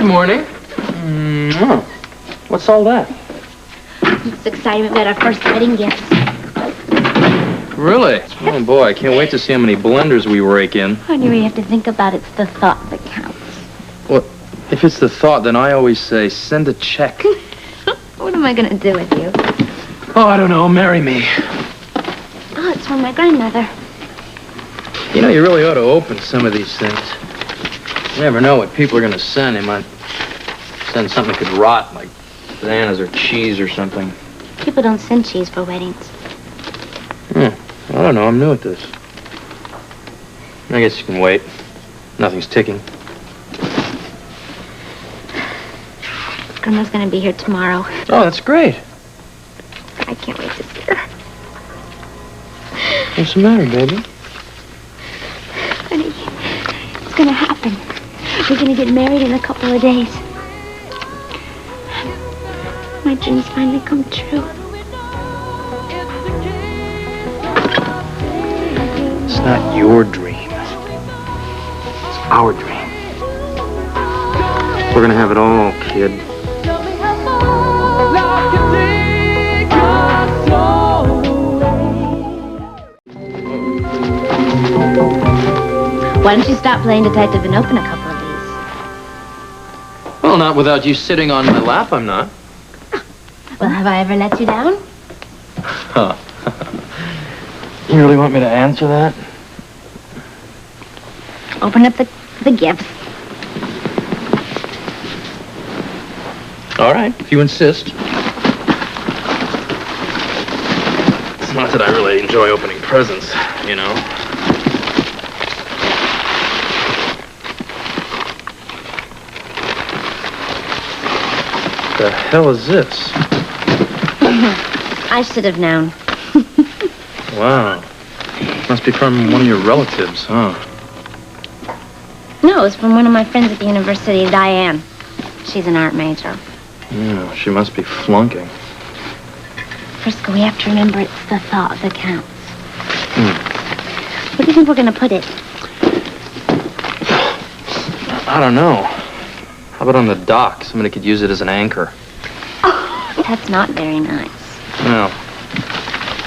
Good morning. What's all that? I'm so excited. We've got our first wedding gifts. Really? Oh, boy, I can't wait to see how many blenders we rake in. Oh, you really have to think about it. It's the thought that counts. Well, if it's the thought, then I always say, send a check. What am I going to do with you? Oh, I don't know. Marry me. Oh, it's from my grandmother. You know, you really ought to open some of these things. You never know what people are going to send. They might send something that could rot, like bananas or cheese or something. People don't send cheese for weddings. I don't know. I'm new at this. I guess you can wait. Nothing's ticking. Grandma's going to be here tomorrow. Oh, that's great. I can't wait to see her. What's the matter, baby? Honey, it's going to happen. We're going to get married in a couple of days. My dreams finally come true. It's not your dream. It's our dream. We're gonna have it all, kid. Why don't you stop playing detective and open a couple of these? Well, not without you sitting on my lap, I'm not. Well, have I ever let you down? Huh. You really want me to answer that? Open up the gifts. All right, if you insist. It's not that I really enjoy opening presents, you know. What the hell is this? I should have known. Wow. Must be from one of your relatives, huh? No, it's from one of my friends at the university, Diane. She's an art major. Yeah, she must be flunking. Frisco, we have to remember it's the thought that counts. Where do you think we're going to put it? I don't know. How about on the dock? Somebody could use it as an anchor. Oh, that's not very nice. No.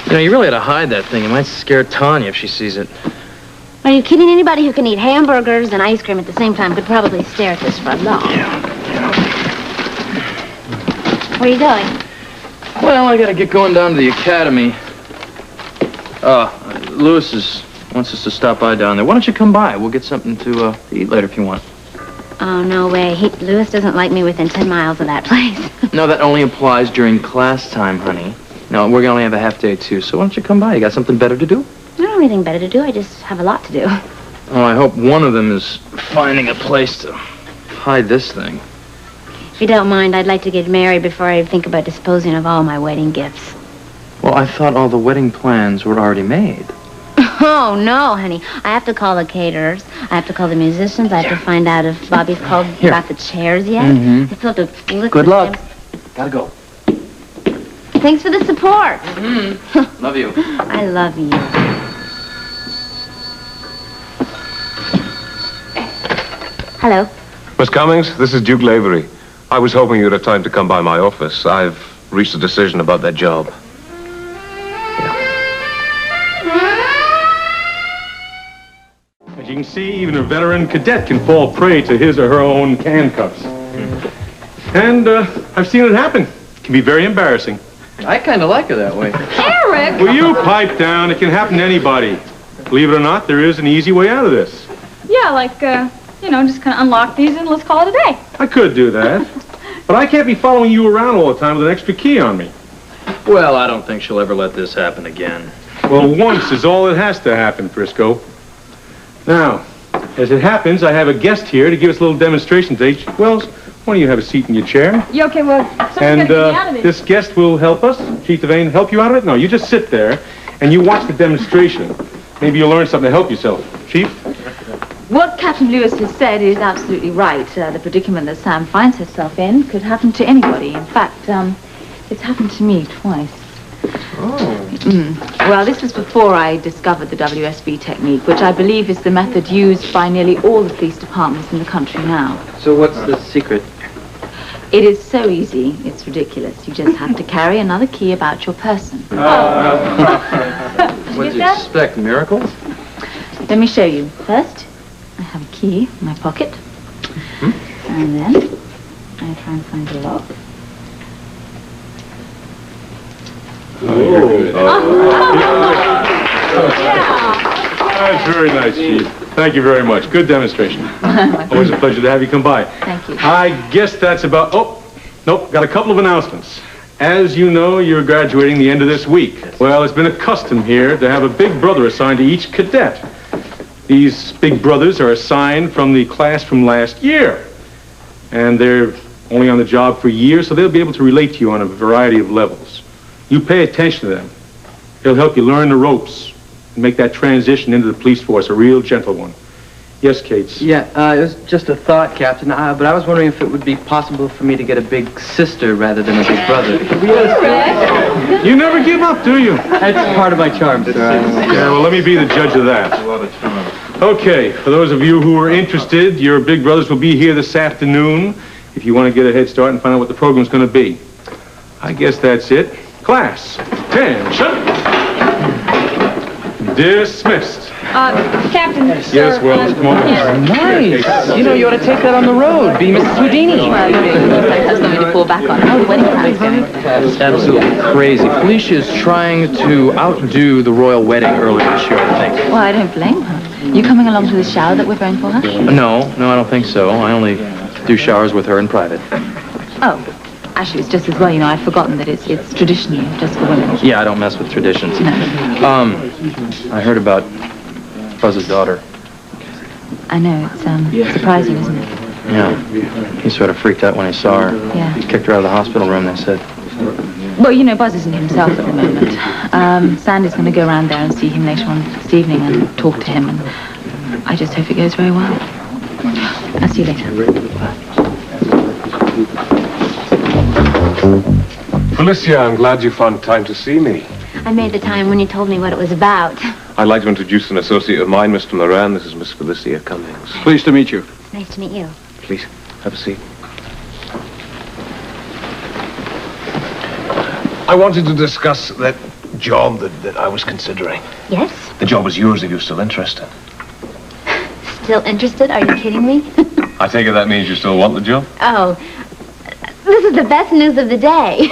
You know, you really ought to hide that thing. It might scare Tanya if she sees it. Are you kidding? Anybody who can eat hamburgers and ice cream at the same time could probably stare at this front lawn. Yeah. Where are you going? Well, I gotta get going down to the academy. Lewis wants us to stop by down there. Why don't you come by? We'll get something to eat later if you want. Oh, no way. Lewis doesn't like me within 10 miles of that place. No, that only applies during class time, honey. No, we're gonna only have a half day, too. So why don't you come by? You got something better to do? I don't have anything better to do. I just have a lot to do. Oh, I hope one of them is finding a place to hide this thing. If you don't mind, I'd like to get married before I think about disposing of all my wedding gifts. Well, I thought all the wedding plans were already made. Oh, no, honey. I have to call the caterers. I have to call the musicians. I have to find out if Bobby's called about the chairs yet. Mm-hmm. I still have to look. Good luck. Gotta go. Thanks for the support. Mm-hmm. Love you. I love you. Hello. Miss Cummings, this is Duke Lavery. I was hoping you'd have time to come by my office. I've reached a decision about that job. As you can see, even a veteran cadet can fall prey to his or her own handcuffs. And I've seen it happen. It can be very embarrassing. I kind of like it that way. Eric! Will you pipe down? It can happen to anybody. Believe it or not, there is an easy way out of this. Yeah, like, just kind of unlock these and let's call it a day. I could do that. But I can't be following you around all the time with an extra key on me. Well, I don't think she'll ever let this happen again. Well, once is all that has to happen, Frisco. Now, as it happens, I have a guest here to give us a little demonstration today. Wells, why don't you have a seat in your chair? Yeah, okay, well, And somebody's got to get me out of it. this guest will help us. Chief Devane, help you out of it? No, you just sit there and you watch the demonstration. Maybe you'll learn something to help yourself. Chief? What Captain Lewis has said is absolutely right. The predicament that Sam finds herself in could happen to anybody. In fact, it's happened to me twice. Well, this was before I discovered the WSB technique, which I believe is the method used by nearly all the police departments in the country now. So what's the secret? It is so easy, it's ridiculous. You just have to carry another key about your person. What do you expect, miracles? Let me show you. First, I have a key in my pocket. And then I try and find the lock. That's very nice, Chief. Thank you very much. Good demonstration. Always a pleasure to have you come by. Thank you. I guess that's about... Oh, nope, got a couple of announcements. As you know, you're graduating the end of this week. Well, it's been a custom here to have a big brother assigned to each cadet. These big brothers are assigned from the class from last year. And they're only on the job for a year, so they'll be able to relate to you on a variety of levels. You pay attention to them. They'll help you learn the ropes and make that transition into the police force a real gentle one. Yes, Kate? Yeah, it was just a thought, Captain, but I was wondering if it would be possible for me to get a big sister rather than a big brother. You never give up, do you? That's part of my charm, sir. Yeah, well, let me be the judge of that. Okay, for those of you who are interested, your big brothers will be here this afternoon if you want to get a head start and find out what the program's going to be. I guess that's it. Class, attention. Dismissed. Captain, Yes, well, come on. Nice. You know, you ought to take that on the road. Be Mrs. Houdini. Well, I have something to fall back on. How the wedding plan's going? That's absolutely crazy. Felicia's trying to outdo the royal wedding earlier this year, I think. Well, I don't blame her. You coming along to the shower that we're throwing for her? No, I don't think so. I only do showers with her in private. Oh, actually, it's just as well. You know, I'd forgotten that it's traditionally just for women. Yeah, I don't mess with traditions. No. I heard about Buzz's daughter. I know, it's surprising, isn't it? Yeah. He sort of freaked out when he saw her. Yeah. He kicked her out of the hospital room, they said. Well, you know, Buzz isn't himself at the moment. Sandy's going to go around there and see him later on this evening and talk to him, and I just hope it goes very well. I'll see you later. Felicia, I'm glad you found time to see me. I made the time when you told me what it was about. I'd like to introduce an associate of mine, Mr. Moran. This is Miss Felicia Cummings. Pleased to meet you. Nice to meet you. Please, have a seat. I wanted to discuss that job that I was considering. Yes? The job is yours if you're still interested. Still interested? Are you kidding me? I take it that means you still want the job? Oh, this is the best news of the day.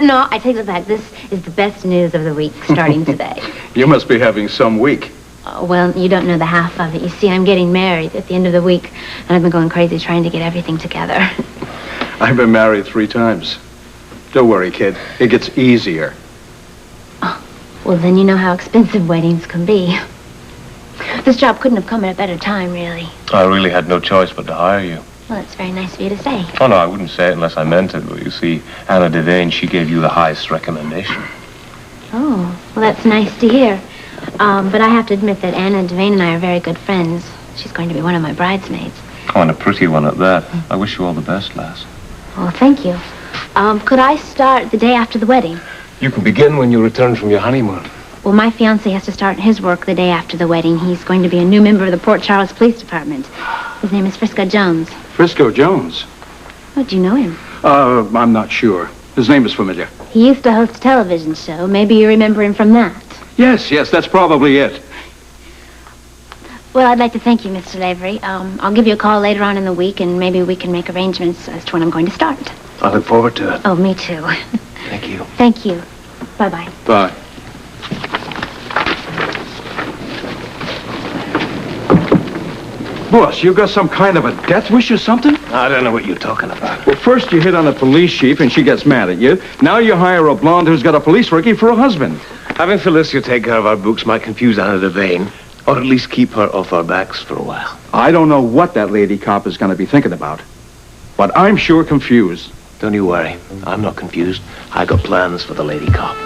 No, I take it back. This is the best news of the week, starting today. You must be having some week. Oh, well, you don't know the half of it. You see, I'm getting married at the end of the week, and I've been going crazy trying to get everything together. I've been married 3 times. Don't worry, kid. It gets easier. Oh, well, then you know how expensive weddings can be. This job couldn't have come at a better time, really. I really had no choice but to hire you. Well, it's very nice of you to say. Oh, no, I wouldn't say it unless I meant it. But you see, Anna Devane, she gave you the highest recommendation. Oh, well, that's nice to hear. But I have to admit that Anna Devane and I are very good friends. She's going to be one of my bridesmaids. Oh, and a pretty one at that. I wish you all the best, lass. Well, thank you. Could I start the day after the wedding? You can begin when you return from your honeymoon. Well, my fiancé has to start his work the day after the wedding. He's going to be a new member of the Port Charles Police Department. His name is Frisco Jones. Frisco Jones? Oh, do you know him? I'm not sure. His name is familiar. He used to host a television show. Maybe you remember him from that. Yes, that's probably it. Well, I'd like to thank you, Mr. Lavery. I'll give you a call later on in the week, and maybe we can make arrangements as to when I'm going to start. I look forward to it. Oh, me too. Thank you. Thank you. Bye-bye. Bye. Boss, you got some kind of a death wish or something? I don't know what you're talking about. Well, first you hit on a police chief and she gets mad at you. Now you hire a blonde who's got a police rookie for a husband. Having Felicia take care of our books might confuse Anna Devane, or at least keep her off our backs for a while. I don't know what that lady cop is going to be thinking about, but I'm sure confused. Don't you worry. I'm not confused. I got plans for the lady cop.